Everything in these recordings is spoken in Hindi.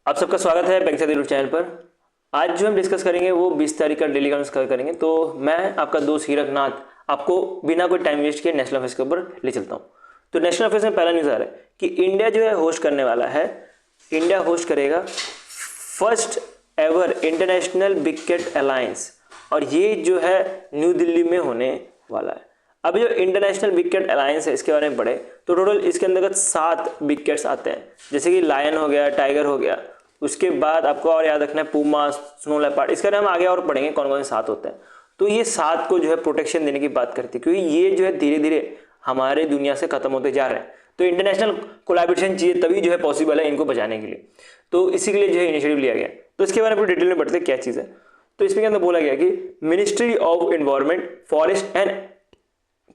आप सबका स्वागत है बैंक यूट्यूब चैनल पर। आज जो हम डिस्कस करेंगे वो 20 तारीख का डेली करंट कवर करेंगे। तो मैं आपका दोस्त हीरक नाथ आपको बिना कोई टाइम वेस्ट किए नेशनल अफेयर्स के ऊपर ले चलता हूँ। तो नेशनल अफेयर्स में पहला न्यूज़ आ रहा है कि इंडिया जो है होस्ट करने वाला है। इंडिया होस्ट करेगा first ever international big cat alliance, और ये जो है न्यू दिल्ली में होने वाला है। अब जो इंटरनेशनल बिग कैट अलायंस है इसके बारे में पढ़े तो टोटल इसके अंतर्गत 7 बिग कैट्स आते हैं, जैसे कि लायन हो गया, टाइगर हो गया। उसके बाद आपको और याद रखना है पूमा, स्नो लेपर्ड। इसके बारे में हम आगे और पढ़ेंगे कौन कौन से 7 होते हैं। तो ये 7 को जो है प्रोटेक्शन देने की बात करती है, क्योंकि ये जो है धीरे धीरे हमारे दुनिया से खत्म होते जा रहे हैं। तो इंटरनेशनल कोलैबोरेशन चाहिए, तभी जो है पॉसिबल है इनको बचाने के लिए। तो इसी के लिए जो है इनिशिएटिव लिया गया। तो इसके बारे में डिटेल में पढ़ते क्या चीज़ है। तो इसमें अंदर बोला गया कि ministry of environment, forest and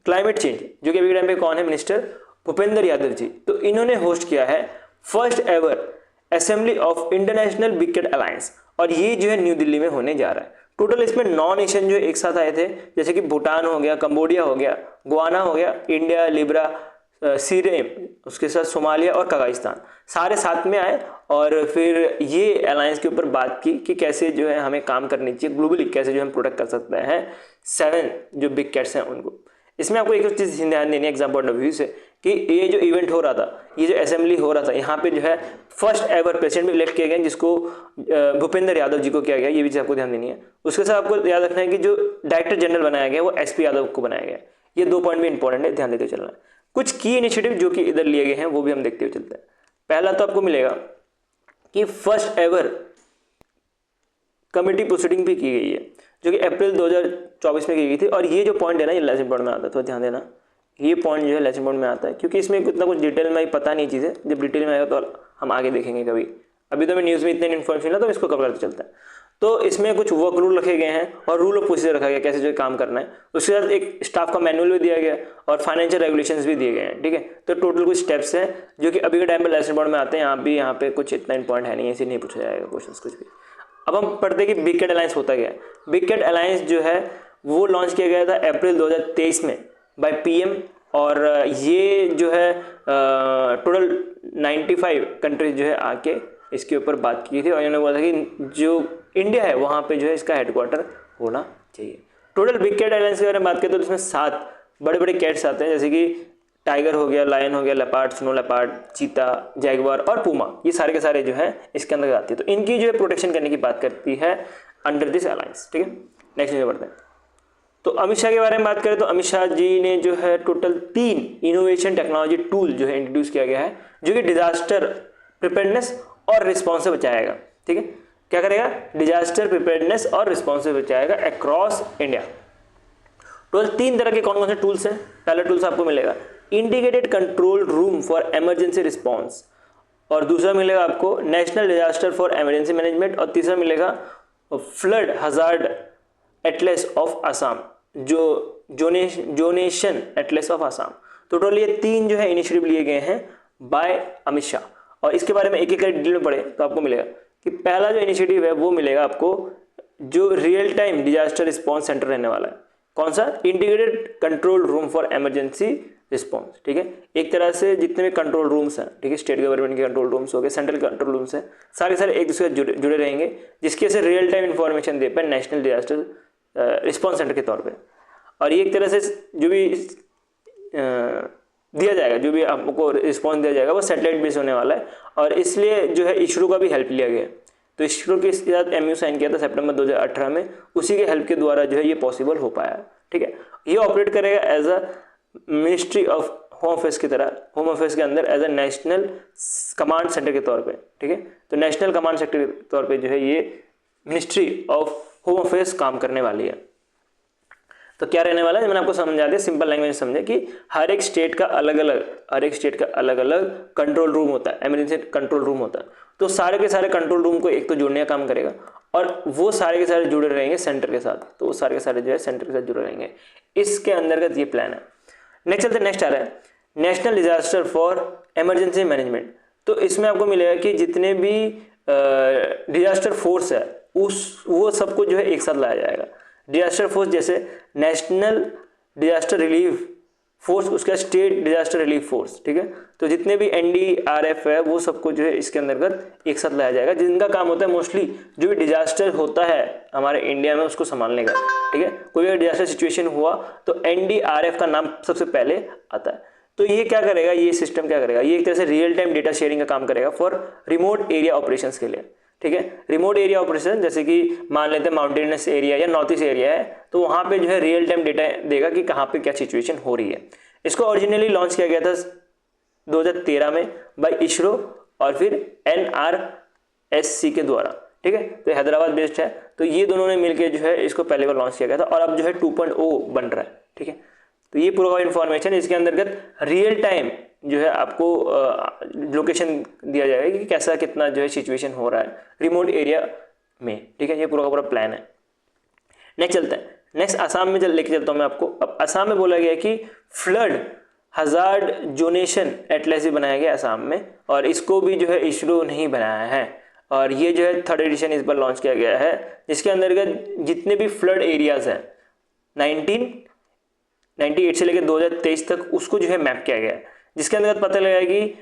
climate change, जो कि अभी के टाइम पे कौन है, मिनिस्टर भूपेंद्र यादव जी। तो इन्होंने होस्ट किया है first ever assembly of international big cat alliance, और ये जो है न्यू दिल्ली में होने जा रहा है। टोटल इसमें 9 नेशन जो एक साथ आए थे, जैसे कि भूटान हो गया, कंबोडिया हो गया, गुआना हो गया, इंडिया, लिब्रा, सीरेम, उसके साथ सोमालिया और कजाकिस्तान, सारे साथ में आए और फिर ये अलायंस के ऊपर बात की कि कैसे जो है हमें काम करनी चाहिए ग्लोबली, कैसे जो हम प्रोटेक्ट कर सकते हैं 7 जो बिग कैट्स हैं उनको। इसमें आपको एक चीज़ ध्यान देनी है एग्जाम पॉइंट ऑफ व्यू से कि ये जो इवेंट हो रहा था, ये जो असेंबली हो रहा था, यहाँ पे जो है फर्स्ट एवर प्रेसिडेंट भी इलेक्ट किए गए, जिसको भूपेंद्र यादव जी को किया गया। ये भी चीज़ आपको ध्यान देनी है। उसके साथ आपको याद रखना है कि जो डायरेक्टर जनरल बनाया गया वो एसपी यादव को बनाया गया। ये 2 पॉइंट भी इंपॉर्टेंट है, ध्यान देते चलना है। कुछ की इनिशिएटिव जो कि इधर लिए गए हैं वो भी हम देखते हुए चलते हैं। पहला तो आपको मिलेगा कि फर्स्ट एवर कमेटी प्रोसीडिंग भी की गई है, जो कि अप्रैल 2024 में की गई थी। और ये जो पॉइंट है ना, ये लेसन बोर्ड में आता है, तो ध्यान देना, ये पॉइंट जो है लेसन बोर्ड में आता है, क्योंकि इसमें इतना कुछ डिटेल में पता नहीं चीज़ें। जब डिटेल में आएगा तो हम आगे देखेंगे कभी। अभी तो मैं न्यूज़ में इतने इन्फॉर्मेशन मिला तो इसको कवर करते चलता है। तो इसमें कुछ वर्क रूल रखे गए हैं और रूल ऑफ प्रोसीजर रखा गया कैसे जो काम करना है। उसके साथ एक स्टाफ का मैनुअल भी दिया गया और फाइनेंशियल रेगुलेशंस भी दिए गए हैं। ठीक है, तो टोटल कुछ स्टेप्स हैं जो कि अभी के टाइम पे लेसन बोर्ड में आते हैं। यहाँ पे कुछ इतना इंपॉर्टेंट है नहीं, ऐसे नहीं पूछा जाएगा क्वेश्चन कुछ भी। अब हम पढ़ते हैं कि बिग कैट अलायंस होता क्या है। बिग कैट अलायंस जो है वो लॉन्च किया गया था अप्रैल 2023 में बाय पीएम, और ये जो है टोटल 95 कंट्रीज जो है आके इसके ऊपर बात की थी, और इन्होंने बोला था कि जो इंडिया है वहाँ पे जो है इसका हेडक्वार्टर होना चाहिए। टोटल बिग कैट अलायंस के बारे में बात करें तो इसमें 7 बड़े बड़े कैट्स आते हैं, जैसे कि टाइगर हो गया, लायन हो गया, लेपर्ड, स्नो लेपर्ड, चीता, जैगुआर और पूमा। ये सारे के सारे जो है इसके अंदर आती है। तो इनकी जो है प्रोटेक्शन करने की बात करती है अंडर दिस अलायंस। ठीक है, नेक्स्ट न्यूज़ बढ़ते हैं। तो अमित शाह के बारे में बात करें तो अमित शाह जी ने जो है टोटल 3 इनोवेशन टेक्नोलॉजी टूल जो है इंट्रोड्यूस किया गया है, जो कि डिजास्टर प्रिपेयर्डनेस और रिस्पॉन्स से बचाएगा। ठीक है, क्या करेगा, डिजास्टर प्रिपेयर्डनेस और रिस्पॉन्स से बचाएगा अक्रॉस इंडिया। टोटल 3 तरह के कौन कौन से टूल्स हैं। पहला टूल्स आपको मिलेगा integrated control room for emergency response, और दूसरा मिलेगा आपको national disaster for emergency management, और तीसरा मिलेगा flood hazard Atlas of Assam, जो जोनेशन एटलस ऑफ असम। तो टोटल ये 3 जो है इनिशिएटिव लिए गए हैं बाय अमित शाह, और इसके बारे में एक एक डिटेल में पढ़े तो आपको मिलेगा कि पहला जो इनिशिएटिव है वो मिलेगा आपको जो real time disaster response centre रहने वाला है। कौन सा, integrated control room for emergency response. ठीक है, एक तरह से जितने भी कंट्रोल रूम्स हैं, ठीक है, स्टेट गवर्नमेंट के कंट्रोल रूम्स हो गए, सेंट्रल कंट्रोल रूम्स हैं, सारे एक दूसरे से जुड़े रहेंगे, जिसकी वजह से रियल टाइम इंफॉर्मेशन दे पाए नेशनल डिजास्टर रिस्पॉन्स सेंटर के तौर पे। और ये एक तरह से जो भी दिया जाएगा, जो भी आपको रिस्पॉन्स दिया जाएगा वो सैटेलाइट बेस होने वाला है, और इसलिए जो है इसरो का भी हेल्प लिया गया। तो इसरो के साथ एमयू साइन किया था सितंबर 2018 में, उसी के हेल्प के द्वारा जो है ये पॉसिबल हो पाया। ठीक है, ये ऑपरेट करेगा as a ministry of home affairs की तरह, होम अफेयर्स के अंदर as a national command centre के तौर पे। ठीक है, तो नेशनल कमांड सेंटर के तौर पे जो है ये मिनिस्ट्री ऑफ होम अफेयर्स काम करने वाली है। तो क्या रहने वाला है, मैंने आपको समझा दिया, सिंपल लैंग्वेज समझे कि हर एक स्टेट का अलग अलग कंट्रोल रूम होता है, इमरजेंसी कंट्रोल रूम होता है। तो सारे के सारे कंट्रोल रूम को एक तो जोड़ने का काम करेगा, और वो सारे के सारे जुड़े रहेंगे सेंटर के साथ। तो वो सारे के सारे जो है सेंटर के साथ जुड़े रहेंगे। इसके अंतर्गत ये प्लान है। नेक्स्ट आ रहा है national disaster for emergency management. तो इसमें आपको मिलेगा कि जितने भी डिजास्टर फोर्स है वो सबको जो है एक साथ लाया जाएगा। डिजास्टर फोर्स जैसे नेशनल डिजास्टर रिलीफ फोर्स, उसका स्टेट डिजास्टर रिलीफ फोर्स, ठीक है। तो जितने भी NDRF है वो सबको जो है इसके अंतर्गत एक साथ लाया जाएगा, जिनका काम होता है मोस्टली जो भी डिजास्टर होता है हमारे इंडिया में उसको संभालने का, ठीक है। कोई भी डिजास्टर सिचुएशन हुआ तो NDRF का नाम सबसे पहले आता है। तो ये क्या करेगा, ये सिस्टम क्या करेगा, ये एक तरह से रियल टाइम डेटा शेयरिंग का काम करेगा फॉर रिमोट एरिया ऑपरेशंस के लिए, ठीक है। रिमोट एरिया ऑपरेशन जैसे कि मान लेते हैं माउंटेनस एरिया या नॉर्थ ईस्ट एरिया है, तो वहाँ पे जो है रियल टाइम डेटा देगा कि कहाँ पे क्या सिचुएशन हो रही है। इसको ओरिजिनली लॉन्च किया गया था 2013 में बाय इसरो और फिर NRSC के द्वारा, ठीक है। तो हैदराबाद बेस्ड है, तो ये दोनों ने मिलकर जो है इसको पहले बार लॉन्च किया गया था और अब जो है 2.0 बन रहा है, ठीक है। तो ये पूरा इन्फॉर्मेशन इसके अंतर्गत रियल टाइम जो है आपको लोकेशन दिया जाएगा कि कैसा कितना जो है सिचुएशन हो रहा है रिमोट एरिया में, ठीक है। ये पूरा का पूरा प्लान है। नेक्स्ट चलते हैं, नेक्स्ट आसाम में लेके चलता हूँ मैं आपको। अब आसाम में बोला गया कि फ्लड हजार्ड जोनेशन एटलस भी बनाया गया आसाम में, और इसको भी जो है इसरो नहीं बनाया है, और ये जो है 3rd एडिशन इस बार लॉन्च किया गया है, जिसके अंतर्गत जितने भी फ्लड एरियाज हैं 1998 से लेकर 2023 तक उसको जो है मैप किया गया है, जिसके अंतर्गत पता लगा कि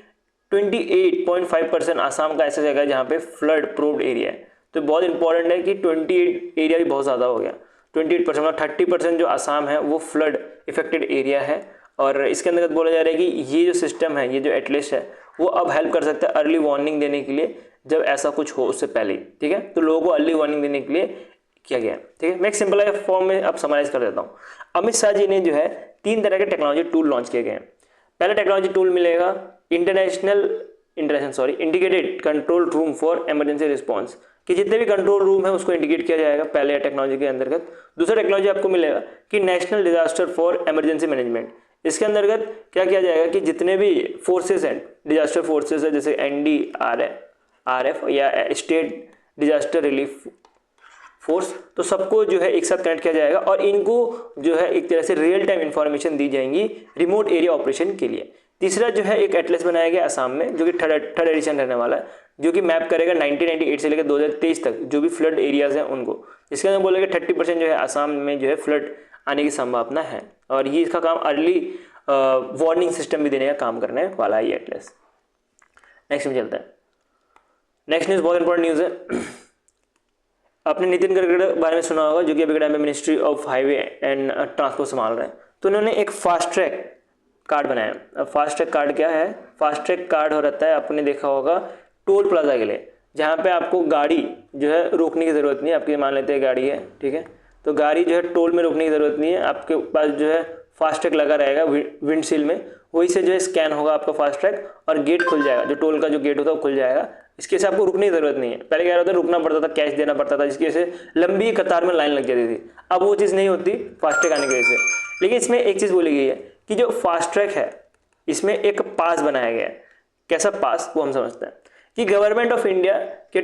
28.5% आसाम का ऐसा जगह है जहाँ पे फ्लड प्रोव्ड एरिया है। तो बहुत इंपॉर्टेंट है कि 28 एरिया भी बहुत ज़्यादा हो गया, 28% मतलब 30% जो आसाम है वो फ्लड इफेक्टेड एरिया है। और इसके अंतर्गत बोला जा रहा है कि ये जो सिस्टम है, ये जो एटलस है, वो अब हेल्प कर सकता है अर्ली वार्निंग देने के लिए जब ऐसा कुछ हो उससे पहले ही, ठीक है। तो लोगों को अर्ली वार्निंग देने के लिए किया गया है, ठीक है। मैं एक सिंपल फॉर्म में अब समराइज कर देता हूँ। अमित शाह जी ने जो है 3 तरह के टेक्नोलॉजी टूल लॉन्च किए गए हैं। पहला टेक्नोलॉजी टूल मिलेगा integrated control room for emergency response, कि जितने भी कंट्रोल रूम है उसको इंटीग्रेट किया जाएगा पहले टेक्नोलॉजी के अंतर्गत। दूसरा टेक्नोलॉजी आपको मिलेगा कि national disaster for emergency management. इसके अंतर्गत क्या किया जाएगा कि जितने भी फोर्सेस हैं, डिजास्टर फोर्सेस है जैसे NDRF या स्टेट डिजास्टर रिलीफ फोर्स, तो सबको जो है एक साथ कनेक्ट किया जाएगा और इनको जो है एक तरह से रियल टाइम इंफॉर्मेशन दी जाएंगी रिमोट एरिया ऑपरेशन के लिए। तीसरा जो है एक एटलस बनाया गया आसाम में, जो कि थर्ड एडिशन रहने वाला है, जो कि मैप करेगा 1998 से लेकर 2023 तक जो भी फ्लड एरियाज हैं उनको। इसके अंदर बोलेगा 30% जो है आसाम में जो है फ्लड आने की संभावना है, और ये इसका काम अर्ली वार्निंग सिस्टम भी देने का काम करने वाला है ये एटलस। नेक्स्ट में चलता है। नेक्स्ट न्यूज़ बहुत इंपॉर्टेंट न्यूज़ है। आपने नितिन गडकरी के बारे में सुना होगा, जो कि अभी के टाइम में ministry of highway and transport संभाल रहे हैं। तो उन्होंने एक फास्ट ट्रैक कार्ड बनाया। अब फास्ट ट्रैक कार्ड क्या है? फास्ट ट्रैक कार्ड हो रहता है, आपने देखा होगा टोल प्लाजा के लिए, जहाँ पे आपको गाड़ी जो है रोकने की ज़रूरत नहीं है। आपकी मान लेते हैं गाड़ी है, ठीक है, तो गाड़ी जो है टोल में रोकने की ज़रूरत नहीं है, आपके पास जो है फास्ट ट्रैक लगा रहेगा विंडशील में, वही से जो है स्कैन होगा आपका फास्ट ट्रैक और गेट खुल जाएगा, जो टोल का जो गेट होता है वो खुल जाएगा। इसके से आपको रुकने की ज़रूरत नहीं है। पहले क्या होता था, रुकना पड़ता था, कैश देना पड़ता था, जिसकी वजह से लंबी कतार में लाइन लग जाती थी। अब वो चीज़ नहीं होती फास्ट ट्रैक आने की वजह से। लेकिन इसमें एक चीज़ बोली गई है कि जो फास्ट ट्रैक है इसमें एक पास बनाया गया है। कैसा पास, वो हम समझते हैं कि गवर्नमेंट ऑफ इंडिया अभी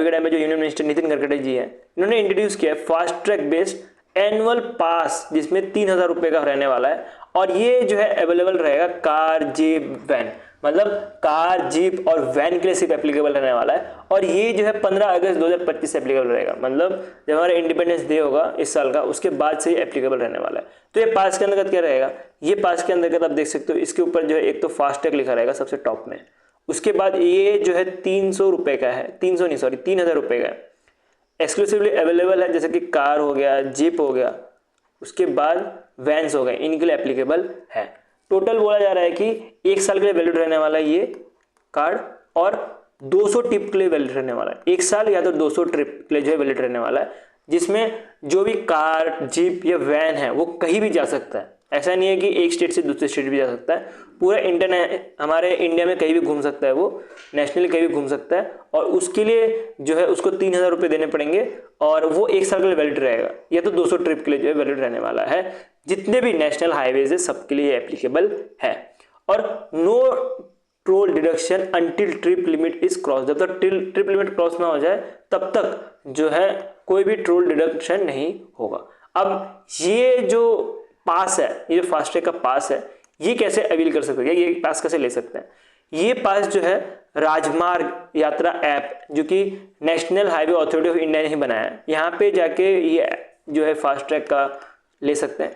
के टाइम में जो यूनियन मिनिस्टर नितिन गडकरी जी हैं, इन्होंने इंट्रोड्यूस किया है फास्ट ट्रैक बेस्ड एनुअल पास, जिसमें 3000 रुपये का रहने वाला है। और ये जो है अवेलेबल रहेगा कार, जीप, वैन, मतलब कार, जीप और वैन के लिए सिर्फ एप्लीकेबल रहने वाला है। और ये जो है 15 अगस्त 2025 से एप्लीकेबल रहेगा, मतलब जब हमारा इंडिपेंडेंस डे होगा इस साल का, उसके बाद से ही एप्लीकेबल रहने वाला है। तो ये पास के अंतर्गत क्या रहेगा, ये पास के अंतर्गत आप देख सकते हो, इसके ऊपर जो है एक तो फास्ट ट्रैक लिखा रहेगा सबसे टॉप में, उसके बाद ये जो है 300 रुपये का है, 3000 रुपये का है, एक्सक्लूसिवली अवेलेबल है, जैसे कि कार हो गया, जीप हो गया, उसके बाद वैन्स हो गए, इनके लिए एप्लीकेबल है। टोटल बोला जा रहा है कि 1 साल के लिए वैलिड रहने वाला है ये कार्ड, और 200 ट्रिप के लिए वैलिड रहने वाला है। 1 साल या तो 200 ट्रिप के लिए जो है वैलिड रहने वाला है, जिसमें जो भी कार, जीप या वैन है वो कहीं भी जा सकता है। ऐसा नहीं है कि एक स्टेट से दूसरे स्टेट भी जा सकता है, पूरा हमारे इंडिया में कहीं भी घूम सकता है, वो नेशनली कहीं भी घूम सकता है। और उसके लिए जो है उसको 3000 रुपये देने पड़ेंगे, और वो 1 साल के लिए वैलिड रहेगा, या तो 200 ट्रिप के लिए जो है वैलिड रहने वाला है। जितने भी नेशनल हाईवेज है सबके लिए एप्लीकेबल है। और no toll deduction until trip limit is cross, जब तक ट्रिप लिमिट क्रॉस ना हो जाए तब तक जो है कोई भी टोल डिडक्शन नहीं होगा। अब ये जो पास है, ये जो फास्ट ट्रैक का पास है, ये कैसे अवेल कर सकते हैं, ये पास कैसे ले सकते हैं? ये पास जो है राजमार्ग यात्रा ऐप, जो कि national highway authority of India ने ही बनाया है, यहाँ पे जाके ये जो है फास्ट ट्रैक का ले सकते हैं।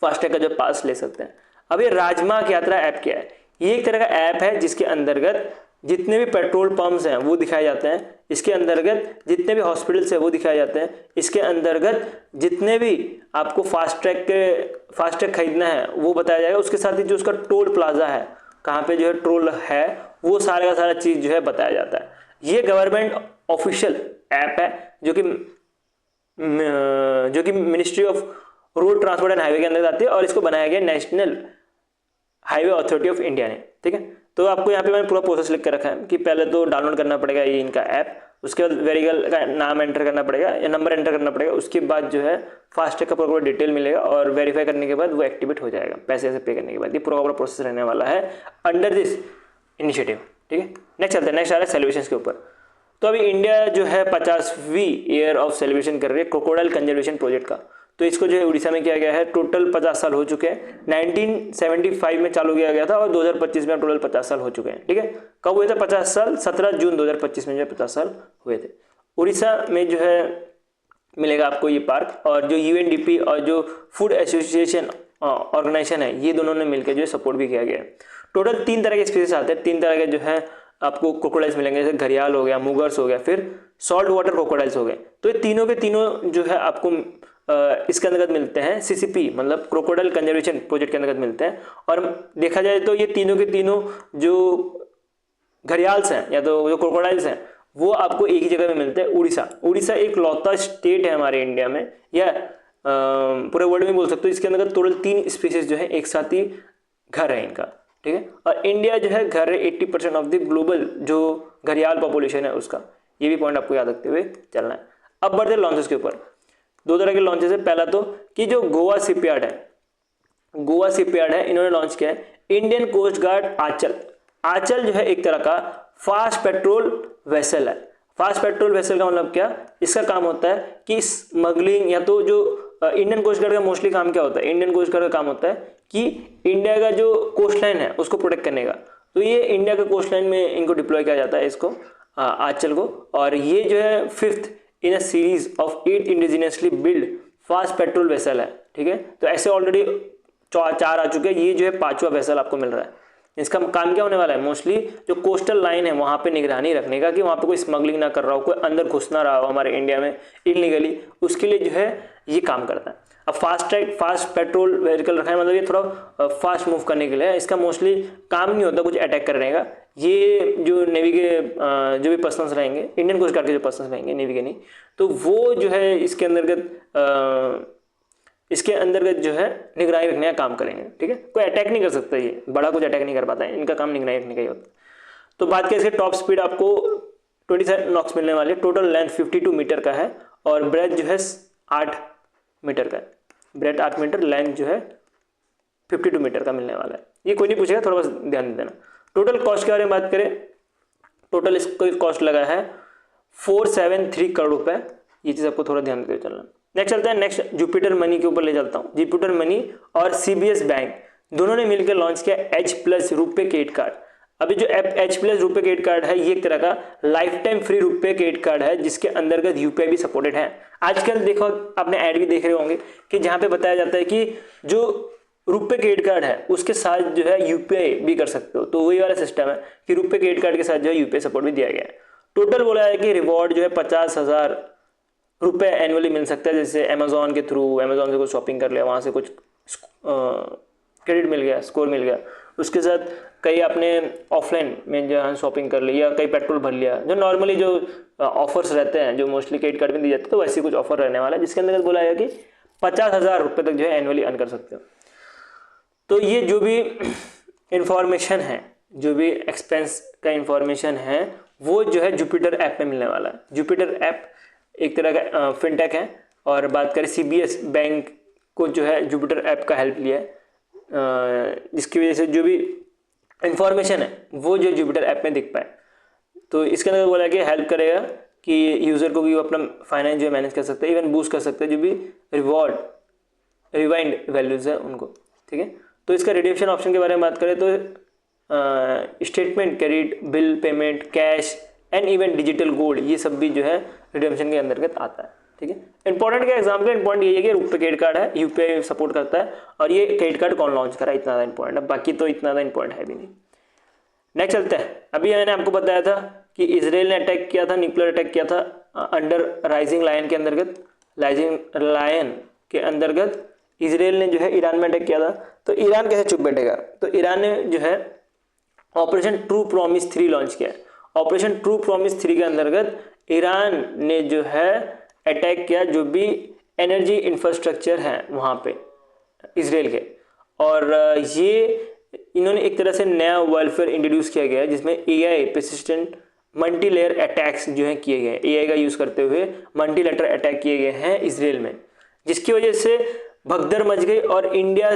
फास्टैग का जो पास ले सकते हैं। अब ये राजमार्ग यात्रा ऐप क्या है? ये एक तरह का ऐप है जिसके अंतर्गत जितने भी पेट्रोल पंप्स हैं वो दिखाए जाते हैं, इसके अंतर्गत जितने भी हॉस्पिटल्स हैं वो दिखाए जाते हैं, इसके अंतर्गत जितने भी आपको फास्टैग खरीदना है वो बताया जाएगा, उसके साथ ही जो उसका टोल प्लाजा है, कहाँ पे जो है टोल है, वो सारा का सारा चीज़ जो है बताया जाता है। ये गवर्नमेंट ऑफिशियल ऐप है जो कि ministry of road transport and highway के अंदर आती है और इसको बनाया गया national highway authority of India ने। ठीक है, तो आपको यहाँ पे मैंने पूरा प्रोसेस लिख कर रखा है कि पहले तो डाउनलोड करना पड़ेगा ये इनका ऐप, उसके बाद वेरिकल का नाम एंटर करना पड़ेगा या नंबर एंटर करना पड़ेगा, उसके बाद जो है फास्टैग का पूरा डिटेल मिलेगा और वेरीफाई करने के बाद वो एक्टिवेट हो जाएगा पैसे से पे करने के बाद। ये पूरा प्रोसेस रहने वाला है अंडर दिस इनिशिएटिव। ठीक है, नेक्स्ट चलते हैं, नेक्स्ट आ रहा है सेलिब्रेशन के ऊपर। तो अभी इंडिया जो है 50वीं ईयर ऑफ सेलिब्रेशन कर रही है क्रोकोडाइल कंजर्वेशन प्रोजेक्ट का। तो इसको जो है उड़ीसा में किया गया है, टोटल 50 साल हो चुके हैं। 1975 में चालू किया गया था और 2025 में टोटल 50 साल हो चुके हैं। ठीक है, कब हुए थे 50 साल? 17 जून 2025 में जो है 50 साल हुए थे। उड़ीसा में जो है मिलेगा आपको ये पार्क, और जो यूएनडीपी और जो फूड एसोसिएशन ऑर्गेनाइजेशन है, ये दोनों ने मिलकर जो है सपोर्ट भी किया गया है। टोटल 3 तरह के स्पीसीज आते हैं, 3 तरह के जो है आपको क्रोकोडाइल्स मिलेंगे, जैसे घड़ियाल हो गया, मुगर्स हो गया, फिर सॉल्ट वाटर क्रोकोडाइल्स हो गए। तो ये तीनों के तीनों जो है आपको इसके अंतर्गत मिलते हैं, सीसीपी मतलब क्रोकोडाइल कंजर्वेशन प्रोजेक्ट के अंतर्गत मिलते हैं। और देखा जाए तो ये तीनों के तीनों जो घड़ियाल्स हैं या तो जो क्रोकोडाइल्स हैं वो आपको एक ही जगह में मिलते हैं, उड़ीसा। उड़ीसा एक लौता स्टेट है हमारे इंडिया में या पूरे वर्ल्ड में बोल सकते हो, इसके अंतर्गत टोटल 3 स्पीसीज जो है एक साथ ही घर है इनका। ठीक है, और इंडिया जो है घर है 80% ऑफ द ग्लोबल जो घड़ियाल पॉपुलेशन है उसका। ये भी पॉइंट आपको याद रखते हुए चलना है। अब बढ़ते हैं लॉन्चेस के ऊपर। 2 तरह के लॉन्चेस है। पहला तो कि जो गोवा शिपयार्ड है, इन्होंने लॉन्च किया है इंडियन कोस्ट गार्ड आंचल। आंचल जो है एक तरह का फास्ट पेट्रोल वेसल है। फास्ट पेट्रोल वेसल का मतलब क्या? इसका काम होता है कि स्मगलिंग या तो जो इंडियन कोस्ट गार्ड का मोस्टली काम क्या होता है, इंडियन कोस्ट गार्ड का काम होता है कि इंडिया का जो कोस्ट लाइन है उसको प्रोटेक्ट करने का। तो ये इंडिया के कोस्ट लाइन में इनको डिप्लॉय किया जाता है, इसको आंचल को। और ये जो है 5th in a series of 8 indigenously build fast patrol vessel है। ठीक है, तो ऐसे ऑलरेडी 4 आ चुके हैं, ये जो है 5वां वेसल आपको मिल रहा है। इसका काम क्या होने वाला है? मोस्टली जो कोस्टल लाइन है वहाँ पे निगरानी रखने का कि वहाँ पे कोई स्मगलिंग ना कर रहा हो, कोई अंदर घुस ना रहा हो हमारे इंडिया में इलीगली, उसके लिए जो है ये काम करता है। अब फास्ट पेट्रोल व्हीकल रखा है मतलब ये थोड़ा फास्ट मूव करने के लिए। इसका मोस्टली काम नहीं होता कुछ अटैक करने का। ये जो नेवी के जो भी पर्सनल्स रहेंगे, इंडियन कोस्ट गार्ड के जो पर्सनल्स रहेंगे, नेवी के नहीं, तो वो जो है इसके अंतर्गत जो है निगरानी रखने का काम करेंगे। ठीक है, कोई अटैक नहीं कर सकता, ये बड़ा कुछ अटैक नहीं कर पाता है, इनका काम निगरानी रखने का ही होता है। तो बात करें इसके टॉप स्पीड आपको 27 नॉक्स मिलने वाली है। टोटल लेंथ 52 मीटर का है और ब्रेथ जो है 8 मीटर का है। ब्रेथ 8 मीटर, लेंथ जो है 52 मीटर का मिलने वाला है। ये कोई नहीं पूछेगा, थोड़ा बस ध्यान देना। टोटल कॉस्ट के बारे में बात करें, टोटल इसको कॉस्ट लगा है 473 करोड़ रुपए। ये चीज़ आपको थोड़ा ध्यान देकर चलना। नेक्स्ट चलते हैं, नेक्स्ट जुपिटर मनी के ऊपर ले चलता हूँ। जुपिटर मनी और सीबीएस बैंक दोनों ने मिलकर लॉन्च किया H+ रुपए क्रेडिट कार्ड। अभी जो H+ रुपए क्रेडिट कार्ड है ये एक तरह का लाइफ टाइम फ्री रुपए क्रेडिट कार्ड है जिसके अंतर्गत यूपीआई भी सपोर्टेड है। आजकल देखो आपने ऐड भी देख रहे होंगे कि जहाँ पे बताया जाता है कि जो रुपए क्रेडिट कार्ड है उसके साथ जो है यूपीआई भी कर सकते हो। तो वही वाला सिस्टम है कि रुपए क्रेडिट कार्ड के साथ जो है यूपीआई सपोर्ट भी दिया गया है। टोटल बोला है कि रिवॉर्ड जो है 50,000 रुपये एनुअली मिल सकता है। जैसे अमेजोन के थ्रू, अमेजोन से कुछ शॉपिंग कर लिया, वहाँ से कुछ क्रेडिट मिल गया, स्कोर मिल गया, उसके साथ कई आपने ऑफलाइन में जो है शॉपिंग कर ली या कई पेट्रोल भर लिया, जो नॉर्मली जो ऑफर्स रहते हैं जो मोस्टली क्रेडिट कार्ड में दी जाती है, तो वैसे कुछ ऑफर रहने वाला है जिसके अंदर बोला है कि 50,000 रुपये तक जो है एनुअली अर्न कर सकते हो। तो ये जो भी इंफॉर्मेशन है, जो भी एक्सपेंस का इंफॉर्मेशन है, वो जो है जुपिटर ऐप में मिलने वाला है। जुपिटर ऐप एक तरह का फिनटेक है। और बात करें सीबीएस बैंक को जो है जुपिटर ऐप का हेल्प लिया है, जिसकी वजह से जो भी इंफॉर्मेशन है वो जो जुपिटर ऐप में दिख पाए। तो इसके अंदर बोला कि हेल्प करेगा कि यूज़र को भी वो अपना फाइनेंस जो मैनेज कर सकते हैं, इवन बूस्ट कर सकते हैं जो भी रिवाइंड वैल्यूज़ है उनको। ठीक है, तो इसका रिडेम्पशन ऑप्शन के बारे में बात करें तो statement, credit, bill payment, cash and even digital gold, ये सब भी जो है रिडेम्पशन के अंतर्गत आता है। ठीक है। इंपॉर्टेंट क्या एग्जाम्पल, इंपॉर्टेंट ये है कि रुपे क्रेडिट कार्ड है, यूपीआई सपोर्ट करता है, और ये क्रेडिट कार्ड कौन लॉन्च करा, इतना ज़्यादा इंपॉर्टेंट है, बाकी तो इतना ज़्यादा इंपॉर्टेंट है भी नहीं। नेक्स्ट चलते हैं। अभी मैंने आपको बताया था कि इसराइल ने अटैक किया था, न्यूक्लियर अटैक किया था अंडर राइजिंग लायन के अंतर्गत, राइजिंग लायन के अंतर्गत इसराइल ने जो है ईरान में अटैक किया था। तो ईरान कैसे चुप बैठेगा, तो ईरान ने जो है ऑपरेशन ट्रू प्रॉमिस 3 लॉन्च किया है। ऑपरेशन ट्रू प्रॉमिस 3 के अंतर्गत ईरान ने जो है अटैक किया जो भी एनर्जी इंफ्रास्ट्रक्चर है वहाँ पे इसराइल के, और ये इन्होंने एक तरह से नया वेलफेयर इंट्रोड्यूस किया गया है जिसमें एआई पेसिस्टेंट मल्टी लेयर अटैक्स जो है किए गए, एआई का यूज़ करते हुए मल्टी लेटर अटैक किए गए हैं इसराइल में, जिसकी वजह से भगदड़ मच गई। और इंडिया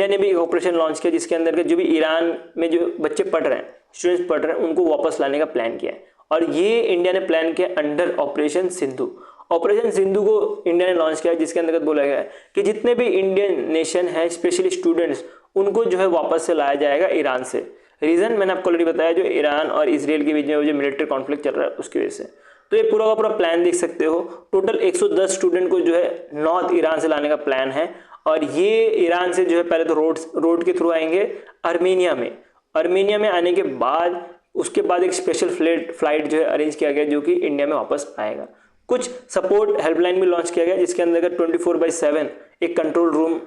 ने भी एक ऑपरेशन लॉन्च किया जिसके अंदर जो भी ईरान में जो बच्चे पढ़ रहे हैं, स्टूडेंट्स पढ़ रहे हैं, उनको वापस लाने का प्लान किया है, और ये इंडिया ने प्लान किया under operation Sindhu. Operation Sindhu को इंडिया ने लॉन्च किया जिसके अंतर्गत बोला गया है कि जितने भी इंडियन नेशन है स्पेशली स्टूडेंट्स, उनको जो है वापस से लाया जाएगा ईरान से। रीज़न मैंने आपको ऑलरेडी बताया, जो ईरान और इसराइल के बीच में जो मिलिट्री कॉन्फ्लिक्ट चल रहा है उसकी वजह से। तो ये पूरा का पूरा प्लान देख सकते हो, टोटल 110 स्टूडेंट को जो है नॉर्थ ईरान से लाने का प्लान है, और ये ईरान से जो है पहले तो रोड के थ्रू आएंगे अर्मेनिया में आने के बाद उसके बाद एक स्पेशल फ्लाइट जो है अरेंज किया गया जो कि इंडिया में वापस आएगा। कुछ सपोर्ट हेल्पलाइन भी लॉन्च किया गया जिसके अंदर 24/7 एक कंट्रोल रूम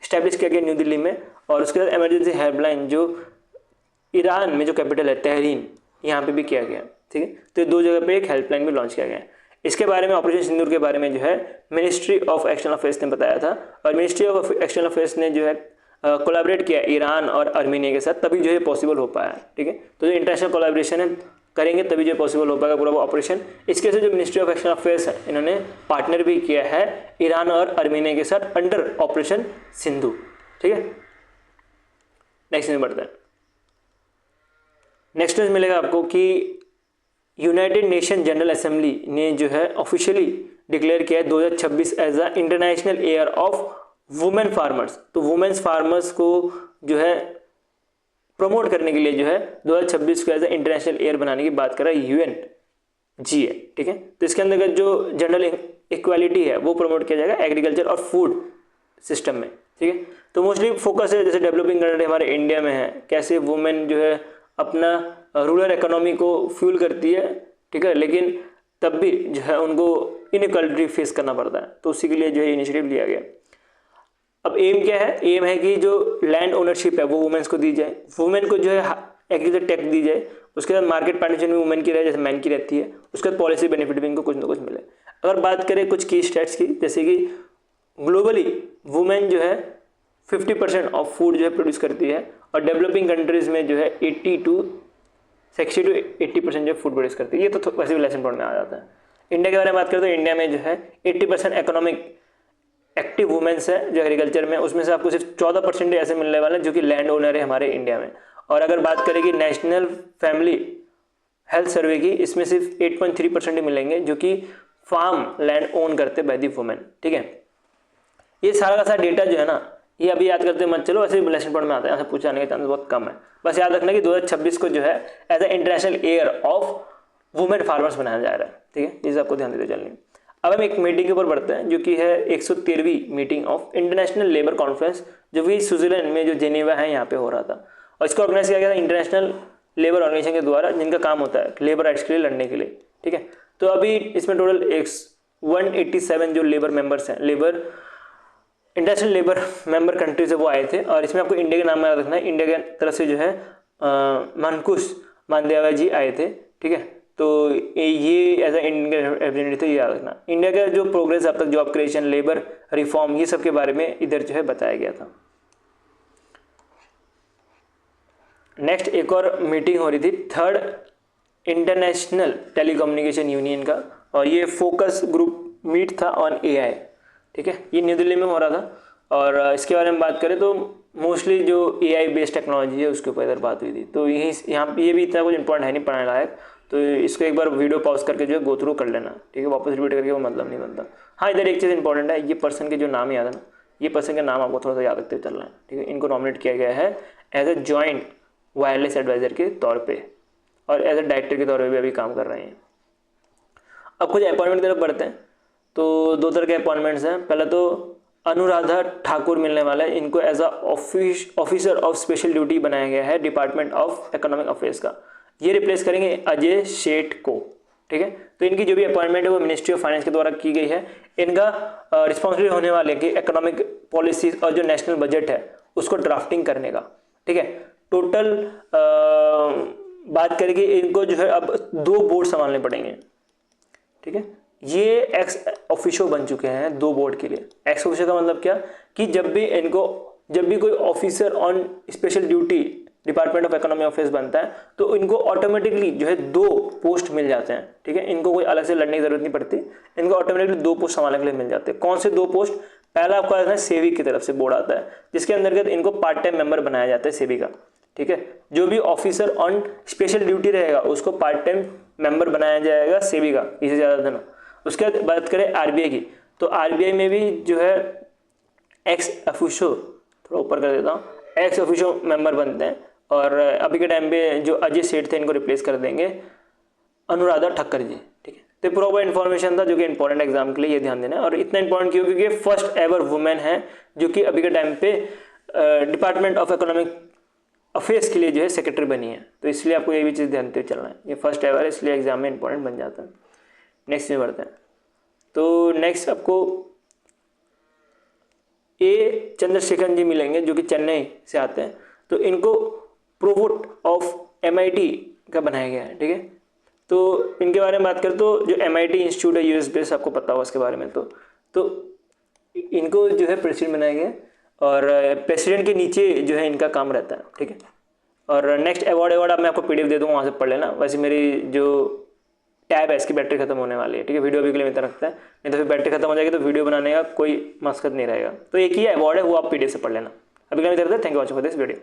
स्टैब्लिश किया गया न्यू दिल्ली में, और उसके बाद इमरजेंसी हेल्पलाइन जो ईरान में जो कैपिटल है तेहरीन, यहाँ पे भी किया गया। ठीक है, तो 2 जगह पे एक हेल्पलाइन भी लॉन्च किया गया है। इसके बारे में ऑपरेशन सिंदूर के बारे में जो है मिनिस्ट्री ऑफ एक्सटर्नल अफेयर्स ने बताया था, और मिनिस्ट्री ऑफ एक्सटर्नल अफेयर्स ने जो है कोलैबोरेट किया ईरान और अर्मेनिया के साथ, तभी जो है पॉसिबल हो पाया। ठीक है, तो जो इंटरनेशनल कोलैबोरेशन है करेंगे तभी जो पॉसिबल हो पाएगा पूरा वो ऑपरेशन। इसके से जो मिनिस्ट्री ऑफ एक्सटर्नल अफेयर्स है इन्होंने पार्टनर भी किया है ईरान और अर्मेनिया के साथ अंडर ऑपरेशन सिंधु। ठीक है, नेक्स्ट न्यूज बढ़ते हैं। नेक्स्ट न्यूज मिलेगा आपको कि यूनाइटेड नेशन जनरल असेंबली ने जो है ऑफिशियली डिक्लेयर किया है 2026 as a international year of women farmers. तो वुमेन्स फार्मर्स को जो है प्रमोट करने के लिए जो है 2026 को एज अ इंटरनेशनल ईयर बनाने की बात कर रहा है UNGA है। ठीक है, तो इसके अंदर जो जनरल इक्वालिटी है वो प्रमोट किया जाएगा एग्रीकल्चर और फूड सिस्टम में। ठीक है, तो मोस्टली फोकस है जैसे डेवलपिंग कंट्री हमारे इंडिया में है, कैसे वुमेन जो है अपना रूरल इकोनॉमी को फ्यूल करती है। ठीक है, लेकिन तब भी जो है उनको इनइक्वालिटी फेस करना पड़ता है, तो उसी के लिए जो है इनिशिएटिव लिया गया। अब एम क्या है, एम है कि जो लैंड ओनरशिप है वो वुमेन्स को दी जाए, वुमेन को जो है एग्रीकल्चर टैक्स दी जाए, उसके बाद मार्केट पार्टिसिपेशन भी वुमेन की रहे जैसे मैन की रहती है, उसके बाद पॉलिसी बेनिफिट भी इनको कुछ ना कुछ मिले। अगर बात करें कुछ की स्टेट्स की, जैसे कि ग्लोबली वुमेन जो है 50% ऑफ फूड जो है प्रोड्यूस करती है, और डेवलपिंग कंट्रीज में जो है 60 to 80% जो फूड प्रोड्यूस करती है। ये तो वैसे भी लेसन पढ़ने आ जाता है। इंडिया के बारे में बात करें तो इंडिया में जो है 80% इकोनॉमिक एक्टिव वुमेन्स है जो एग्रीकल्चर में, उसमें से आपको सिर्फ 14% ऐसे मिलने वाले हैं जो कि लैंड ओनर है हमारे इंडिया में। और अगर बात करें कि नेशनल फैमिली हेल्थ सर्वे की, इसमें सिर्फ 8.3% ही मिलेंगे जो कि फार्म लैंड ओन करते बाय दी वुमेन। ठीक है, ये सारा का सारा डेटा जो है ना, ये अभी याद करते मत चलो, ऐसे लेसन पढ़ में आता है, यहाँ से पूछा आने के चांस बहुत कम है। बस याद रखना कि 2026 को जो है as a international year of women farmers बनाया जा रहा है। ठीक है, ये आपको ध्यान देते चलनी। अब हम एक मीटिंग के ऊपर बढ़ते हैं जो कि है 113वीं meeting of International Labour Conference, जो कि स्विट्जरलैंड में जो जेनेवा है यहाँ पे हो रहा था, और इसको ऑर्गेनाइज किया गया था इंटरनेशनल लेबर ऑर्गेनाइजेशन के द्वारा, जिनका काम होता है लेबर राइट्स के लिए लड़ने के लिए। ठीक है, तो अभी इसमें टोटल 187 जो लेबर मेंबर्स हैं, labour international labour member country से वो आए थे, और इसमें आपको इंडिया के नाम में याद रखना है। इंडिया की तरफ से जो है मनकुश मांडेविया जी आए थे। ठीक है, तो ये एज ए इंडियन रिप्रेजेंटेटिव ये याद रखना। इंडिया का जो प्रोग्रेस अब तक जॉब क्रिएशन, लेबर रिफॉर्म, ये सब के बारे में इधर जो है बताया गया था। नेक्स्ट एक और मीटिंग हो रही थी 3rd इंटरनेशनल टेलीकम्युनिकेशन यूनियन का, और ये फोकस ग्रुप मीट था ऑन AI। ठीक है, ये न्यू दिल्ली में हो रहा था, और इसके बारे में बात करें तो मोस्टली जो AI बेस्ड टेक्नोलॉजी है उसके ऊपर इधर बात हुई थी। तो यहाँ ये भी इतना कुछ इंपॉर्टेंट है नहीं पढ़ने लायक, तो इसको एक बार वीडियो पॉज करके जो है गो थ्रू कर लेना। ठीक है, वापस रिपीट करके वो मतलब नहीं बनता। हाँ, इधर एक चीज़ इंपॉर्टेंट है, ये पर्सन के जो नाम याद है ना, ये पर्सन का नाम आपको थोड़ा सा याद रखते हुए चलना है। ठीक है, इनको नॉमिनेट किया गया है as a joint wireless adviser के तौर पे, और एज ए डायरेक्टर के तौर पे भी अभी काम कर रहे हैं। अब कुछ अपॉइंटमेंट की तरफ बढ़ते हैं। तो 2 तरह के अपॉइंटमेंट्स हैं। पहला तो अनुराधा ठाकुर मिलने वाला है, इनको as a officer of special duty बनाया गया है डिपार्टमेंट ऑफ इकोनॉमिक अफेयर्स का। ये रिप्लेस करेंगे अजय शेठ को, ठीक है। तो इनकी जो भी अपॉइंटमेंट है वो मिनिस्ट्री ऑफ फाइनेंस के द्वारा की गई है। इनका रिस्पॉन्सिबिलिटी होने वाले कि इकोनॉमिक पॉलिसीज और जो नेशनल बजट है उसको ड्राफ्टिंग करने का, ठीक है। टोटल बात करेंगे इनको जो है अब 2 बोर्ड संभालने पड़ेंगे, ठीक है। ये एक्स ऑफिशियो बन चुके हैं 2 बोर्ड के लिए। एक्स ऑफिशियो का मतलब क्या कि जब भी कोई officer on special duty department of economic affairs बनता है तो इनको ऑटोमेटिकली जो है 2 पोस्ट मिल जाते हैं, ठीक है। इनको कोई अलग से लड़ने की जरूरत नहीं पड़ती, इनको ऑटोमेटिकली 2 पोस्ट संभालने के लिए मिल जाते हैं। कौन से 2 पोस्ट? पहला आपको आता है सेबी की तरफ से बोर्ड आता है, जिसके अंतर्गत इनको पार्ट टाइम मेंबर बनाया जाता है सेबी का, ठीक है। जो भी ऑफिसर ऑन स्पेशल ड्यूटी रहेगा उसको पार्ट टाइम मेंबर बनाया जाएगा सेबी का, इसे ज्यादा देना। उसके बाद बात करें आरबीआई की, तो आरबीआई में भी जो है एक्स ऑफिशियो, थोड़ा ऊपर कर देता हूँ, एक्स ऑफिशियो मेंबर बनते हैं। और अभी के टाइम पे जो अजय सेठ थे इनको रिप्लेस कर देंगे अनुराधा ठक्कर जी, ठीक है। तो प्रॉपर इन्फॉर्मेशन था जो कि इंपॉर्टेंट एग्जाम के लिए, ये ध्यान देना है। और इतना इंपॉर्टेंट क्यों? क्योंकि फर्स्ट एवर वुमेन है जो कि अभी के टाइम पे डिपार्टमेंट ऑफ इकोनॉमिक अफेयर्स के लिए जो है सेक्रेटरी बनी है, तो इसलिए आपको ये भी चीज़ ध्यान देते चलना है। ये फर्स्ट एवर है इसलिए एग्जाम में इंपॉर्टेंट बन जाता है। नेक्स्ट में बढ़ते हैं। तो नेक्स्ट आपको ए चंद्रशेखर जी मिलेंगे जो कि चेन्नई से आते हैं। तो इनको प्रोवोस्ट ऑफ एमआईटी का बनाया गया है, ठीक है। तो इनके बारे में बात करें तो जो एमआईटी इंस्टीट्यूट है यूएस बेस्ड, आपको पता होगा उसके बारे में। तो इनको जो है प्रेसिडेंट बनाया गया और प्रेसिडेंट के नीचे जो है इनका काम रहता है, ठीक है। और नेक्स्ट अवार्ड अब मैं आपको पीडीएफ दे दूँगा, वहाँ से पढ़ लेना। वैसे मेरी जो टैब है इसकी बैटरी खत्म होने वाली है, ठीक है। वीडियो अभी के लिए इतना रखता है, नहीं तो फिर बैटरी खत्म हो जाएगी तो वीडियो बनाने का कोई मकसद नहीं रहेगा। तो एक ही अवार्ड है वो आप पीडीएफ से पढ़ लेना। अभी के लिए इतना रखते हैं। Thank you watching for this video.